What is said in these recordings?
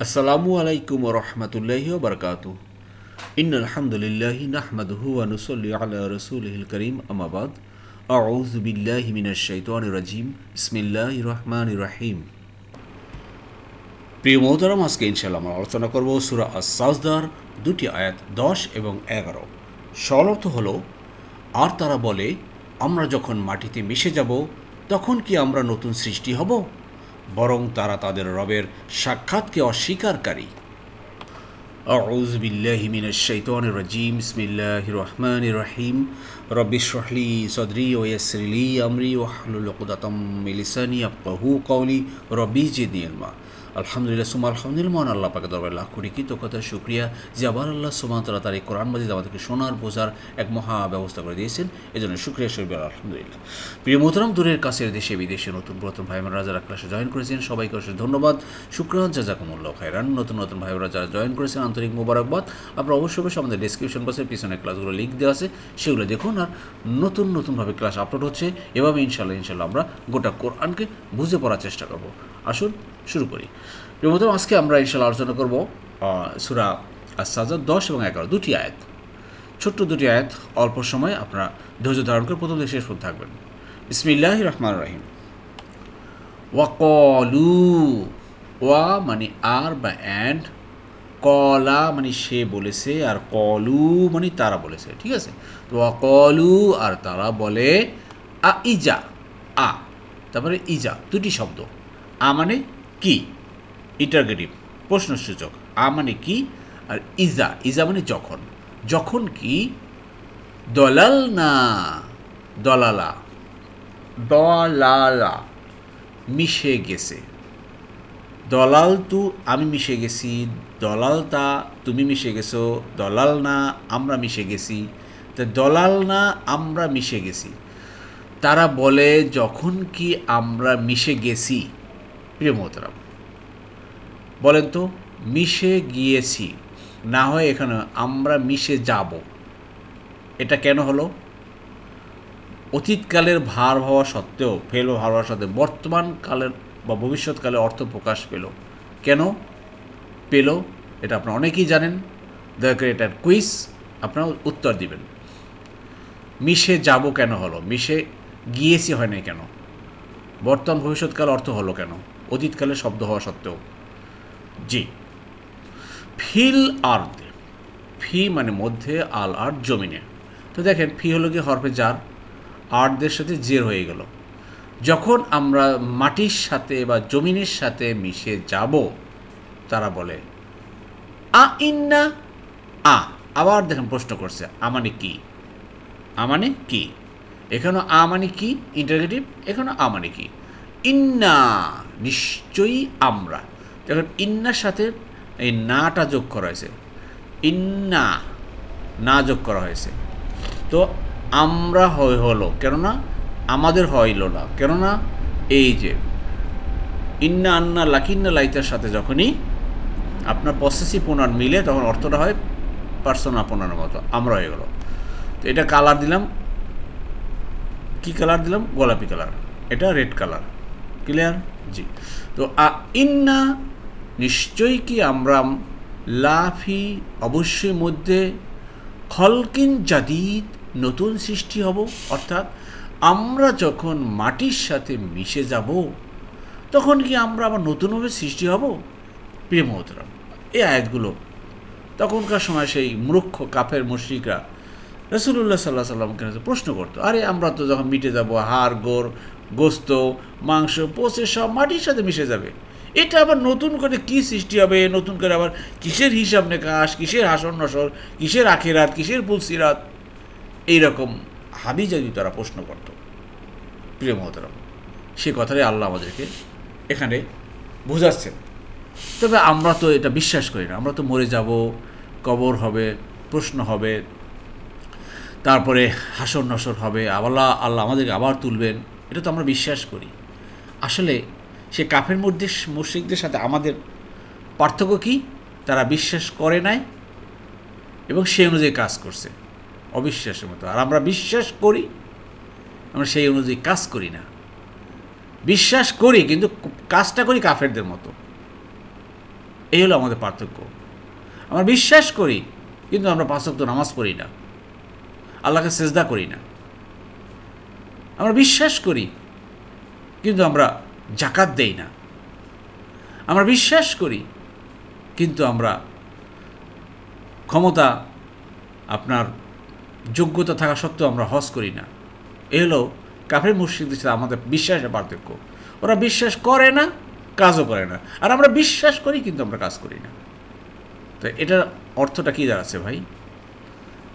আসসালামু আলাইকুম ওয়া রাহমাতুল্লাহি ওয়া বারাকাতুহু। ইন্নাল হামদুলিল্লাহি নাহমাদুহু ওয়া নুসাল্লি আলা রাসূলিহিল কারীম, আম্মা বাদ। আউযু বিল্লাহি মিনাশ শাইতানির রাজীম। বিসমিল্লাহির রহমানির রহিম। প্রিয় মোহতারাম, আজকে ইনশাআল্লাহ আমরা আলোচনা করব সূরা আস-সাজদার দুটি আয়াত 10 এবং 11। সরল হলো, আর তারা বলে, আমরা যখন মাটিতে মিশে যাব তখন কি আমরা নতুন সৃষ্টি হব? বরং তারা তাদের রবের সাক্ষাৎকে অস্বীকারী। আউযু বিল্লাহি মিনাশ শাইতানির রাজীম। বিসমিল্লাহির রহমানির রহিম। রব্বি ইশরাহ লি সাদরি ওয়া ইয়াসসির লি আমরি ওয়াহলুল উকদাতাম মিন লিসানি ইয়াফকাহু কওলি। রব্বি জিদনি ইলমা। আলহামদুলিল্লাহ সুম্মা আলহামদুলিল্লাহ। মহান আল্লাহ পাকের দরবারে লাখ কোটি কৃতজ্ঞতা শুকরিয়া যে আবার আল্লাহ সুবহানাহু ওয়া তাআলা তার এই কোরআন মাজিদ আমাদেরকে শোনার বোঝার এক মহা ব্যবস্থা করে দিয়েছেন। এজন্য শুকরিয়া স্বরূপ আলহামদুলিল্লাহ। প্রিয় মোহতারাম, দূরের কাছের দেশে বিদেশে নতুন পুরাতন ভাই বোনেরা যারা ক্লাসে জয়েন করেছেন সবাইকে অশেষ ধন্যবাদ, শুকরান, জাযাকুমুল্লাহ খাইরান। নতুন ভাই বোনেরা যারা জয়েন করেছেন আন্তরিক মোবারকবাদ। আপনারা অবশ্যই আমাদের ডেসক্রিপশন বক্সের পিছনে ক্লাসগুলো লিঙ্ক দেওয়া আছে, সেগুলো দেখুন। আর নতুনভাবে ক্লাস আপলোড হচ্ছে, এভাবে ইনশাল্লাহ আমরা গোটা কোরআনকে বুঝে পড়ার চেষ্টা করব। আসুন শুরু করি। প্রিয় মোহতারাম, আজকে আমরা ইনশাল্লাহ আলোচনা করব সূরা আস-সাজদা 10 এবং 11 দুটি আয়াত, ছোট্ট দুটি আয়াত। অল্প সময় আপনারা ধৈর্য ধারণ করে প্রথম থেকে শেষ পর্যন্ত থাকবেন। বিসমিল্লাহির রহমানির রহিম। ওয়াকলু, ওয়া মানে আর বা অ্যান্ড, কলা মানে সে বলেছে, আর কলু মানে তারা বলেছে। ঠিক আছে, তো ওয়াকলু আর তারা বলে, আ ইজা, আ তারপরে ইজা, দুটি শব্দ। আ মানে কি, ইন্টারগেটিভ, প্রশ্নসূচক। আ মানে কি, আর ইজা মানে যখন। যখন কি, দলাল না, দলালা মিশে গেছে। দলাল তু আমি মিশে গেছি, দলাল তা তুমি মিশে গেছো, দলাল না আমরা মিশে গেছি। তো দলাল না আমরা মিশে গেছি, তারা বলে যখন কি আমরা মিশে গেছি। প্রিয় মোহতারাম, বলেন তো, মিশে গিয়েছি না হয় এখানে আমরা মিশে যাব, এটা কেন হলো? অতীতকালের ভার হওয়া সত্ত্বেও, ফেল ভার হওয়া সত্ত্বেও বর্তমানকালের বা ভবিষ্যৎকালে অর্থ প্রকাশ পেল। কেন পেল এটা আপনারা অনেকেই জানেন। দয়া করে এটার কুইজ আপনারা উত্তর দিবেন। মিশে যাব কেন হলো, মিশে গিয়েছি হয় না কেন, বর্তমান ভবিষ্যৎকাল অর্থ হলো কেন অতীতকালে শব্দ হওয়া সত্ত্বেও? জি, ফিল আর্দ, ফি মানে মধ্যে, আল আর্দ জমিনে। তো দেখেন, ফি হলো কি হরফে জার, আর্দের সাথে জের হয়ে গেল। যখন আমরা মাটির সাথে বা জমিনের সাথে মিশে যাব, তারা বলে আ ইন্না, আ আবার দেখেন প্রশ্ন করছে, আ মানে কি, আ মানে কি। এখানেও আ মানে কি ইন্টারগেটিভ, এখানেও আ মানে কি, ইন্না নিশ্চয়ই আমরা। দেখেন ইন্নার সাথে এই নাটা যোগ করা হয়েছে, ইন্না না যোগ করা হয়েছে। তো আমরা হলো, কেননা আমাদের হইল না, কেননা এই যে ইন্না আন্না লাকিন্না লাইতার সাথে যখনই আপনার পসেসিভ প্রোনাউন মিলে তখন অর্থটা হয় পার্সোনাল প্রোনাউনের মতো, আমরা হয়ে গেল। তো এটা কালার দিলাম, কি কালার দিলাম? গোলাপি কালার, এটা রেড কালার। ক্লিয়ার? জি। তো ইন্না নিশ্চয়ই কি আমরা, লাফি অবশ্যই মধ্যে, খলকিন জাদিদ নতুন সৃষ্টি হব। অর্থাৎ আমরা যখন মাটির সাথে মিশে যাব তখন কি আমরা আবার নতুনভাবে সৃষ্টি হব? প্রিয় মোহতারাম, এই আয়াতগুলো তখনকার সময় সেই মূর্খ কাফের মুশরিকরা রাসূলুল্লাহ সাল্লাল্লাহু আলাইহি ওয়াসাল্লামকে প্রশ্ন করতো, আরে আমরা তো যখন মিটে যাব, হাড় গোড় গোস্ত মাংস পচে সব মাটির সাথে মিশে যাবে, এটা আবার নতুন করে কি সৃষ্টি হবে? নতুন করে আবার কিসের হিসাব নিকাশ, কিসের হাসর নসর, কিসের আখিরাত, কিসের পুলসিরাত, এইরকম হাবি যদি তারা প্রশ্ন করত। প্রিয় মোহতারাম, সে কথাটাই আল্লাহ আমাদেরকে এখানে বোঝাচ্ছেন। তবে আমরা তো এটা বিশ্বাস করি না। আমরা তো মরে যাব, কবর হবে, প্রশ্ন হবে, তারপরে হাসর নসর হবে, আল্লাহ আমাদেরকে আবার তুলবেন, এটা তো আমরা বিশ্বাস করি। আসলে সে কাফের মুশরিকদের সাথে আমাদের পার্থক্য কি? তারা বিশ্বাস করে নাই এবং সেই অনুযায়ী কাজ করছে অবিশ্বাসের মতো। আর আমরা বিশ্বাস করি, আমরা সেই অনুযায়ী কাজ করি না। বিশ্বাস করি কিন্তু কাজটা করি কাফেরদের মতো। এই হলো আমাদের পার্থক্য। আমরা বিশ্বাস করি কিন্তু আমরা 5 ওয়াক্ত নামাজ পড়ি না, আল্লাহকে সেজদা করি না। আমরা বিশ্বাস করি কিন্তু আমরা জাকাত দেই না। আমরা বিশ্বাস করি কিন্তু আমরা ক্ষমতা আপনার যোগ্যতা থাকা সত্ত্বেও আমরা হজ করি না। এ হলো কাফের মুশরিকদের সাথে আমাদের বিশ্বাসের পার্থক্য। ওরা বিশ্বাস করে না, কাজও করে না, আর আমরা বিশ্বাস করি কিন্তু আমরা কাজ করি না। তো এটার অর্থটা কী দাঁড়াচ্ছে ভাই?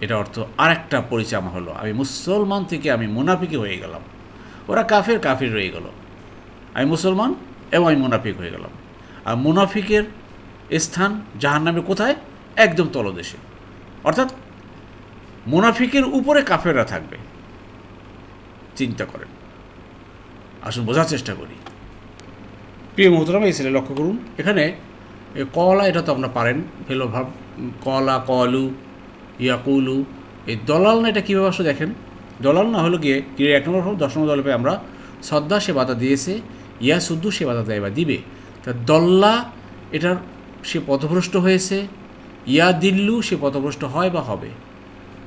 এটা অর্থ আরেকটা পরিচয় আমার হলো, আমি মুসলমান থেকে আমি মুনাফিক হয়ে গেলাম। ওরা কাফির রয়ে গেল, আমি মুসলমান এবং আমি মুনাফিক হয়ে গেলাম। আর মুনাফিকের স্থান জাহান্নামে কোথায়? একদম তলদেশে। অর্থাৎ মুনাফিকের উপরে কাফেররা থাকবে। চিন্তা করেন, আসুন বোঝার চেষ্টা করি। প্রিয় মোহতরম, এই ছেলে লক্ষ্য করুন, এখানে কলা, এটা তো আপনারা পারেন, ফেলো ভাব, কলা, কলু, ইয়াকুলু, এই দলাল না, এটা কীভাবে আসলে দেখেন। দলাল না হলো গিয়ে 1 নম্বর ভাব 10 নম্বর দলে পেয়ে আমরা শ্রদ্ধা সে বাধা দিয়েছে, ইয়া শুদ্ধ সে বাধা দেয় বা দিবে। তা দল্লা, এটার সে পথভ্রষ্ট হয়েছে, ইয়া দিল্লু সে পথভ্রষ্ট হয় বা হবে,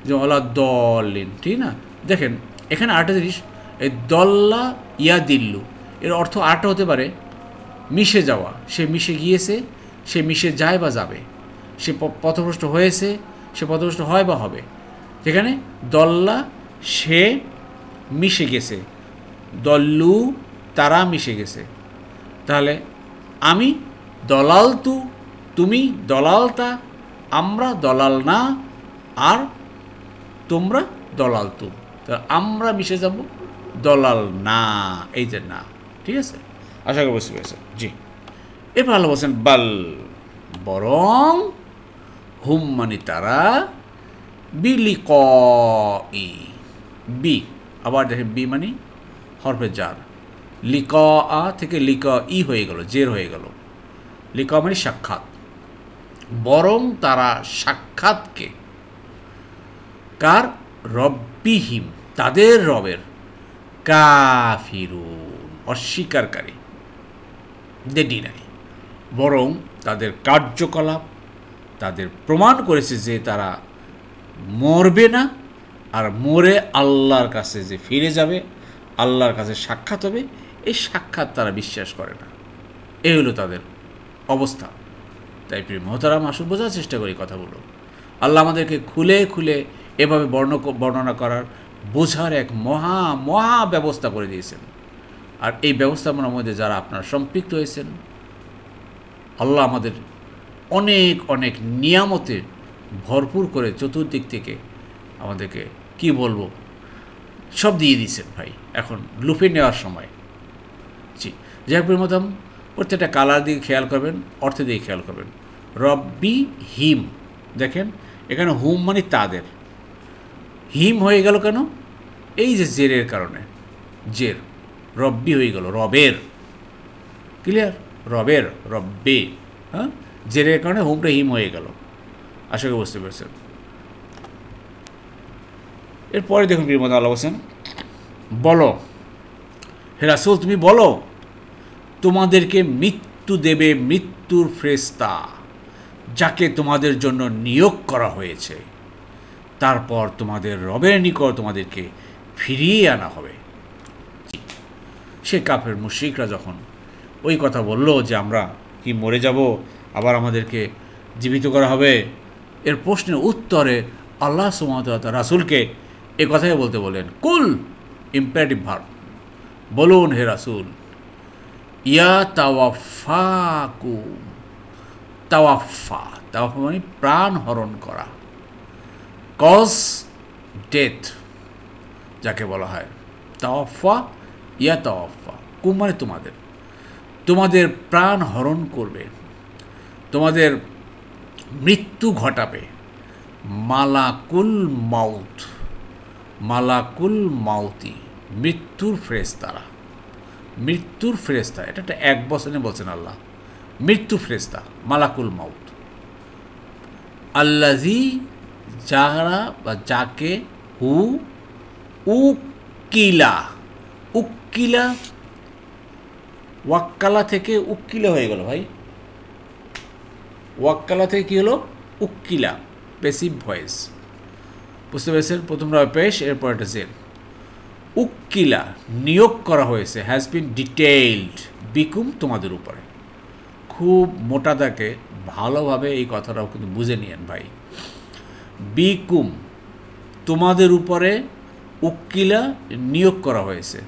যে অলা দলিন, ঠিক না? দেখেন এখানে আরেকটা জিনিস, এই দল্লা ইয়া দিল্লু এর অর্থ আরেকটা হতে পারে মিশে যাওয়া। সে মিশে গিয়েছে, সে মিশে যায় বা যাবে, সে পথভ্রষ্ট হয়েছে, সে পথভ্রষ্ট হয় বা হবে। সেখানে দল্লা সে মিশে গেছে, দল্লু তারা মিশে গেছে। তাহলে আমি দলাল তু, তুমি দলালতা, আমরা দলাল না, আর তোমরা দলাল তু। তা আমরা মিশে যাব, দলাল না, এই যে না, ঠিক আছে? আশা করি বুঝতে পেরেছেন। জি, এরপর আল্লাহ বলছেন বাল, বরং, হুম মানে তারা, বিলিক ই, বি, আবার দেখেন বি মানে হরফে জার, লিক আ থেকে লিক ই হয়ে গেল, জের হয়ে গেল। লিক মানে সাক্ষাৎ, বরং তারা সাক্ষাৎকে, কার? রব্বিহিম, তাদের রবের, কাফিরুন অস্বীকারী, দেডি নাই। বরং তাদের কার্যকলাপ তাদের প্রমাণ করেছে যে তারা মরবে না, আর মরে আল্লাহর কাছে যে ফিরে যাবে, আল্লাহর কাছে সাক্ষাৎ হবে, এই সাক্ষাৎ তারা বিশ্বাস করে না। এই হলো তাদের অবস্থা। তাই প্রিয় মোহতারাম, আসুন বোঝার চেষ্টা করি কথাগুলো। আল্লাহ আমাদেরকে খুলে খুলে এভাবে বর্ণনা করার, বোঝার এক মহা ব্যবস্থা করে দিয়েছেন। আর এই ব্যবস্থাপনার মধ্যে যারা আপনারা সম্পৃক্ত হয়েছেন, আল্লাহ আমাদের অনেক অনেক নিয়ামতে ভরপুর করে চতুর্দিক থেকে আমাদেরকে কি বলবো সব দিয়ে দিয়েছেন ভাই। এখন লুপে নেওয়ার সময়। জি, যাই হোক মতাম, প্রত্যেকটা কালার দিকে খেয়াল করবেন, অর্থে দিকে খেয়াল করবেন। রব্বি হিম, দেখেন এখানে হুম মানে তাদের, হিম হয়ে গেল কেন? এই যে জেরের কারণে, জের, রব্বি হয়ে গেল রবের, ক্লিয়ার? রবের, রব্বে, হ্যাঁ, জেরের কারণে হুমটা হিম হয়ে গেল। আশা করি বুঝতে পেরেছেন। এরপরে দেখুন প্রিয় মতো আল্লাহ বলছেন, বলো হে রাসূল, তুমি বলো, তোমাদেরকে মৃত্যু দেবে মৃত্যুর ফেরেশতা, যাকে তোমাদের জন্য নিয়োগ করা হয়েছে, তারপর তোমাদের রবের নিকট তোমাদেরকে ফিরিয়ে আনা হবে। সে কাফের মুশরিকরা যখন ওই কথা বলল যে আমরা কি মরে যাব, আবার আমাদেরকে জীবিত করা হবে, এর প্রশ্নের উত্তরে আল্লাহ সুবহানাহু ওয়া তাআলা রাসূলকে এ কথাই বলতে বলেন, কুল, ইম্পারেটিভ ভার্ব, বলুন হে রাসূল, ইয়া তাওয়াফাকুম, তাওয়াফা, তাওয়াফা মানে প্রাণ হরণ করা, কজ ডেথ যাকে বলা হয়, তাওয়াফা, ইয়া তাওয়াফা, কুম মানে তোমাদের, তোমাদের প্রাণ হরণ করবে, তোমাদের মৃত্যু ঘটাবে, মালাকুল মাউত, মালাকুল মাউতি, মৃত্যুর ফেরেশতারা, মৃত্যুর ফেরেশতা, এটা একটা এক বচনে বলছেন আল্লাহ, মৃত্যু ফেরেশতা, মালাকুল মাউত, আল্লাজি, যারা বা যাকে, হু, উকিলা, উকিলা, ওয়াক্কালা থেকে উকিলা হয়ে গেল ভাই, ওয়াক্কালা থেকে কী হলো উক্কিলা, প্যাসিভ ভয়েস। বুঝতে পেরেছেন? প্রথমটা পেশ, এরপর একটা জেল। উক্কিলা নিয়োগ করা হয়েছে, হ্যাজ বিন ডিটেইলড বিকুম তোমাদের উপরে। খুব মোটা দাগে ভালোভাবে এই কথাটাও কিন্তু বুঝে নিয়েন ভাই। বিকুম তোমাদের উপরে, উক্কিলা নিয়োগ করা হয়েছে,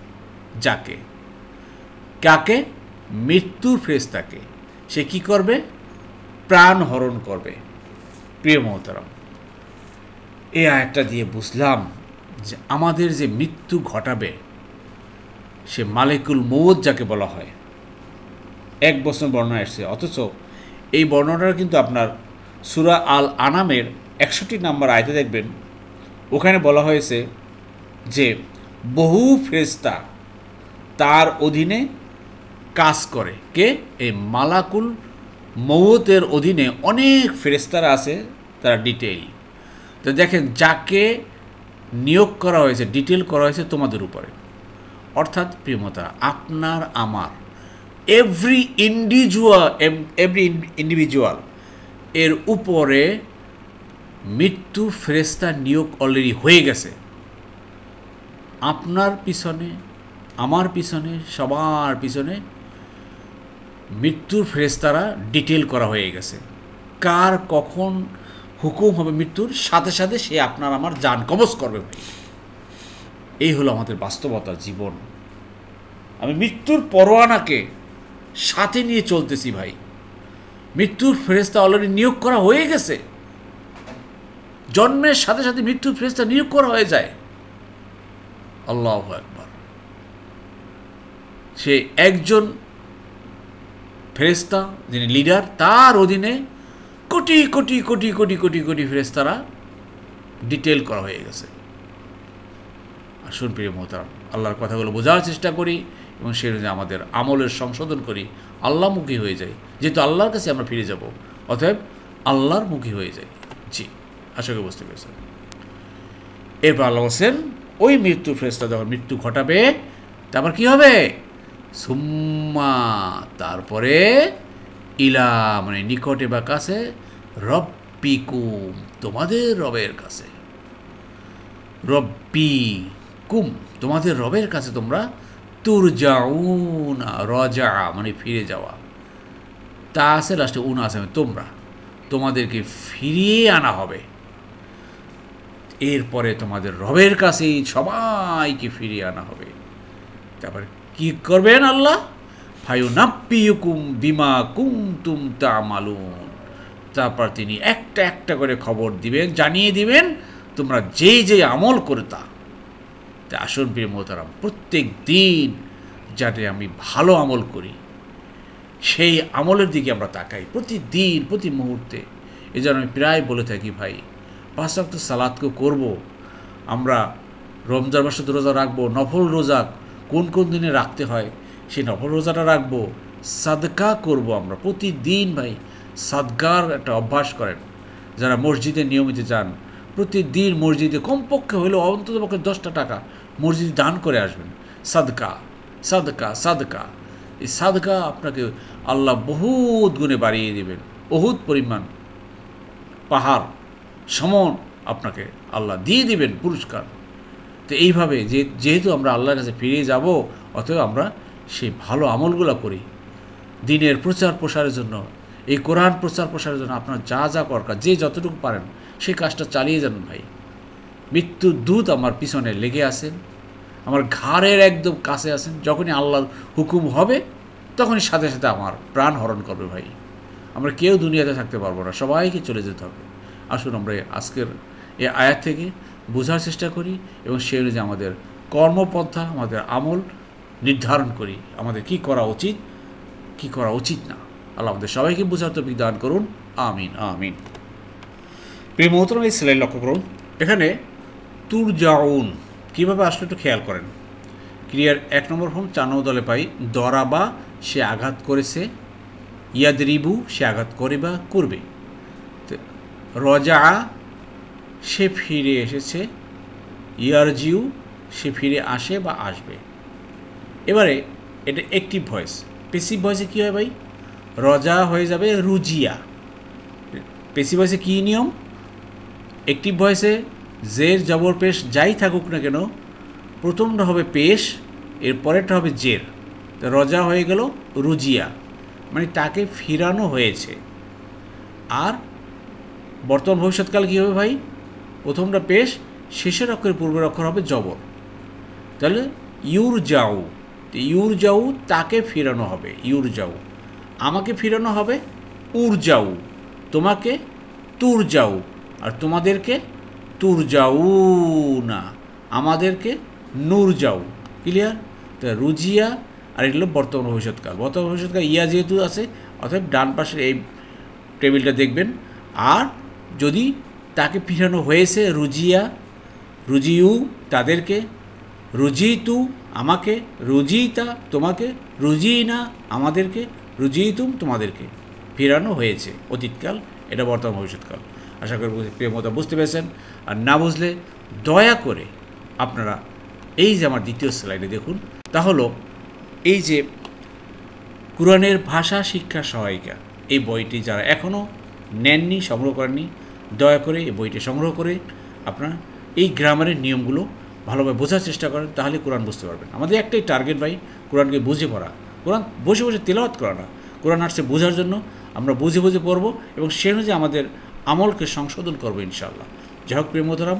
যাকে, কাকে? মৃত্যুর ফেরেশতাকে। সে কি করবে? প্রাণ হরণ করবে। প্রিয় মোহতারাম, এই আয়াতটা দিয়ে বুঝলাম যে আমাদের যে মৃত্যু ঘটাবে সে মালিকুল মউত যাকে বলা হয়, এক বছর বর্ণনা এসেছে। অথচ এই বর্ণনাটা কিন্তু আপনার সূরা আল আনামের 61 নম্বর আয়াতে দেখবেন, ওখানে বলা হয়েছে যে বহু ফেরেশতা তার অধীনে কাজ করে। কে? এই মালাকুল মউতের অধীনে অনেক ফেরেশতারা আছে, তারা ডিটেইল। তো দেখেন, যাকে নিয়োগ করা হয়েছে, ডিটেল করা হয়েছে তোমাদের উপরে, অর্থাৎ প্রিয়মতা আপনার আমার এভরি ইন্ডিভিজুয়াল এর উপরে মৃত্যু ফেরেশতা নিয়োগ অলরেডি হয়ে গেছে। আপনার পিছনে, আমার পিছনে, সবার পিছনে মৃত্যুর ফেরেশতারা ডিটেল করা হয়ে গেছে। কার কখন হুকুম হবে মৃত্যুর, সাথে সাথে সে আপনার আমার জান কবজ করবে ভাই। এই হলো আমাদের বাস্তবতা, জীবন। আমি মৃত্যুর পরোয়ানাকে সাথে নিয়ে চলতেছি ভাই। মৃত্যুর ফেরেশতা অলরেডি নিয়োগ করা হয়ে গেছে। জন্মের সাথে সাথে মৃত্যুর ফেরেশতা নিয়োগ করা হয়ে যায়। আল্লাহু আকবার। সে একজন ফেরেশতা যিনি লিডার, তার অধীনে কোটি কোটি কোটি কোটি কোটি কোটি ফেরেশতারা ডিটেল করা হয়ে গেছে। আসুন প্রিয় মোহতারাম, আল্লাহর কথাগুলো বোঝার চেষ্টা করি এবং সে অনুযায়ী আমাদের আমলের সংশোধন করি, আল্লাহমুখী হয়ে যাই। যেহেতু আল্লাহর কাছে আমরা ফিরে যাব, অতএব আল্লাহর মুখী হয়ে যাই। জি, আশা করি বুঝতে পেরেছেন। এরপর আল্লাহ বলছেন, ওই মৃত্যু ফেরেশতা যখন মৃত্যু ঘটাবে, তারপর কি হবে? সুম্মা, তারপরে ইলা মানে নিকটে বা কাছে, রব্বিকুম তোমাদের রবের কাছে, রব্বিকুম তোমাদের রবের কাছে তোমরা তুরজাউনা, রজা মানে ফিরে যাওয়া, তা আছে লাস্টে উন আছে তোমরা, তোমাদেরকে ফিরিয়ে আনা হবে। এরপরে তোমাদের রবের কাছেই সবাইকে ফিরিয়ে আনা হবে। তারপরে কি করবেন আল্লাহ? ফায়ুনাব্বিউকুম বিমা কুনতুম তা'মালুন, তারপর তিনি একটা একটা করে খবর দিবেন, জানিয়ে দিবেন তোমরা যেই যে আমল করতা। তা আসুন প্রিয় মোহতারাম, প্রত্যেক দিন যাতে আমি ভালো আমল করি, সেই আমলের দিকে আমরা তাকাই প্রতিদিন, প্রতি মুহূর্তে। এই জন্য আমি প্রায় বলে থাকি ভাই, 5 ওয়াক্ত সালাতকে করব আমরা, রমজান মাসে রোজা রাখবো, নফল রোজা কোন কোন দিনে রাখতে হয় সেই নফল রোজাটা রাখবো, সাদকা করব আমরা প্রতিদিন ভাই। সাদকার একটা অভ্যাস করেন। যারা মসজিদে নিয়মিত যান, প্রতিদিন মসজিদে কমপক্ষে হলেও অন্ততপক্ষে 10টা টাকা মসজিদে দান করে আসবেন। সাদকা সাদকা সাদকা, এই সাদকা আপনাকে আল্লাহ বহুত গুণে বাড়িয়ে দেবেন। বহুত পরিমাণ পাহাড় সমান আপনাকে আল্লাহ দিয়ে দিবেন পুরস্কার। তো এইভাবে যেহেতু আমরা আল্লাহর কাছে ফিরে যাব, অতএব আমরা সেই ভালো আমলগুলো করি। দিনের প্রচার প্রসারের জন্য, এই কোরআন প্রচার প্রসারের জন্য আপনার যা যা দরকার, যে যতটুকু পারেন সেই কাজটা চালিয়ে যান ভাই। মৃত্যুর দূত আমার পিছনে লেগে আছেন, আমার ঘাড়ের একদম কাছে আছেন। যখনই আল্লাহর হুকুম হবে তখনই সাথে সাথে আমার প্রাণ হরণ করবে ভাই। আমরা কেউ দুনিয়াতে থাকতে পারবো না, সবাইকে চলে যেতে হবে। আসুন আমরা আজকের এই আয়াত থেকে বোঝার চেষ্টা করি এবং সেই অনুযায়ী আমাদের কর্মপন্থা, আমাদের আমল নির্ধারণ করি, আমাদের কি করা উচিত, কি করা উচিত না। আল্লাহ আমাদের সবাইকে বোঝার তৌফিক দান করুন। আমিন আমিন। প্রিয় মোহতরম, এই সেলাই লক্ষ্য করুন, এখানে তুরজাউন কীভাবে আসলে একটু খেয়াল করেন। ক্রিয়ার 1 নম্বর ফর্ম 4 নম্বর দলে পাই, দরাবা সে আঘাত করেছে, ইয়াদরিবু সে আঘাত করে বা করবে, রজা সে ফিরে এসেছে, ইয়ারজিউ সে ফিরে আসে বা আসবে। এবারে এটা অ্যাক্টিভ ভয়েস। প্যাসিভ ভয়েসে কী হয় ভাই? রজা হয়ে যাবে রুজিয়া, পেসিভ ভয়েসে কী নিয়ম? অ্যাক্টিভ ভয়েসে জের জবর পেশ যাই থাকুক না কেন, প্রথমটা হবে পেশ, এর পরেরটা হবে জের। তো রজা হয়ে গেল রুজিয়া, মানে তাকে ফিরানো হয়েছে। আর বর্তমান ভবিষ্যৎকাল কী হবে ভাই? প্রথমটা পেশ, শেষের অক্ষরের পূর্বের অক্ষর হবে জবর। তাহলে ইউর যাও, ইউর যাও তাকে ফিরানো হবে, ইউর যাও। আমাকে ফিরানো হবে উর যাও, তোমাকে তুর যাও, আর তোমাদেরকে তুর যাও না, আমাদেরকে নূর যাও। ক্লিয়ার? তো রুজিয়া আর এগুলো বর্তমান ভবিষ্যৎকাল। বর্তমান ভবিষ্যৎকাল ইয়া যেহেতু আছে, অর্থাৎ ডান পাশের এই টেবিলটা দেখবেন। আর যদি তাকে ফিরানো হয়েছে রুজিয়া, রুজিউ তাদেরকে, রুজিতু আমাকে, রুজিতা তোমাকে, রুজিনা আমাদেরকে, রুজিতুম তোমাদেরকে ফিরানো হয়েছে অতীতকাল, এটা বর্তমান ভবিষ্যৎকাল। আশা করি প্রিয় মতো বুঝতে পেরেছেন। আর না বুঝলে দয়া করে আপনারা এই যে আমার দ্বিতীয় স্লাইডে দেখুন, তা হলো এই যে কোরআনের ভাষা শিক্ষা সহায়িকা, এই বইটি যারা এখনও নেননি, সংগ্রহ করেননি, দয়া করে এই বইটি সংগ্রহ করে আপনারা এই গ্রামারের নিয়মগুলো ভালোভাবে বোঝার চেষ্টা করেন, তাহলে কোরআন বুঝতে পারবেন। আমাদের একটাই টার্গেট ভাই, কোরআনকে বুঝে পড়া। কোরআন বসে বসে তেলাওয়াত করা না, কোরআন আসছে বোঝার জন্য। আমরা বুঝে বুঝে পড়ব এবং সে অনুযায়ী আমাদের আমলকে সংশোধন করবো ইনশাআল্লাহ। যাই হোক প্রিয় মোহতারাম,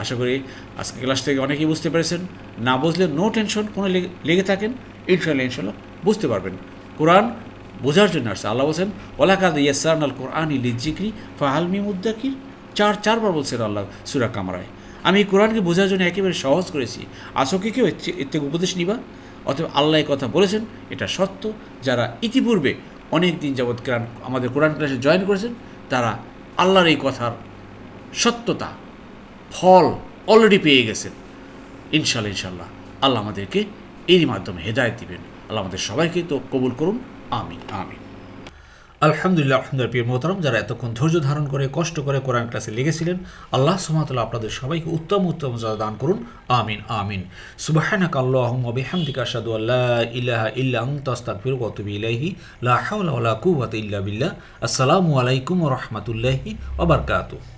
আশা করি আজকে ক্লাস থেকে অনেকেই বুঝতে পেরেছেন। না বুঝলে নো টেনশন, কোনো লেগে থাকেন, ইনশাল্লাহ বুঝতে পারবেন। কোরআন বোঝার জন্য আসছে। আল্লাহ বলছেন ওয়ালাকাদ ইয়াসসারনাল কোরআন লিযিকরি ফাহাল মিন মুদ্দাকির, চারবার বলছেন আল্লাহ সূরা কামারায়। আমি কোরআনকে বোঝার জন্য একেবারে সহজ করেছি, আছো কি কেউ এর থেকে উপদেশ নিবা? অথবা আল্লাহ কথা বলেছেন, এটা সত্য। যারা ইতিপূর্বে অনেক দিন যাবৎ আমাদের কোরআন ক্লাসে জয়েন করেছেন, তারা আল্লাহর এই কথার সত্যতা, ফল অলরেডি পেয়ে গেছেন ইনশাল্লাহ। আল্লাহ আমাদেরকে এরই মাধ্যমে হেদায়েত দিবেন। আল্লাহ আমাদের সবাইকে তো কবুল করুন, আমিন আমিন। আলহামদুলিল্লাহ। প্রিয় মোহতারাম, যারা এতক্ষণ ধৈর্য ধারণ করে কষ্ট করে কোরআন ক্লাসে লেগেছিলেন, আল্লাহ সুবহানাহু ওয়া তাআলা আপনাদের সবাইকে উত্তম যারা দান করুন, আমিন আমিন। সুবহানাকা আল্লাহুম্মা বিহামদিকা আশহাদু আল্লা ইলাহা ইল্লা আনতা আস্তাগফিরুকা ওয়া আতুবু ইলাইহি, লা হাওলা ওয়া লা কুওয়াতা ইল্লা বিল্লাহ। আসসালামু আলাইকুম ওয়া রাহমাতুল্লাহি ওয়া বারাকাতুহু।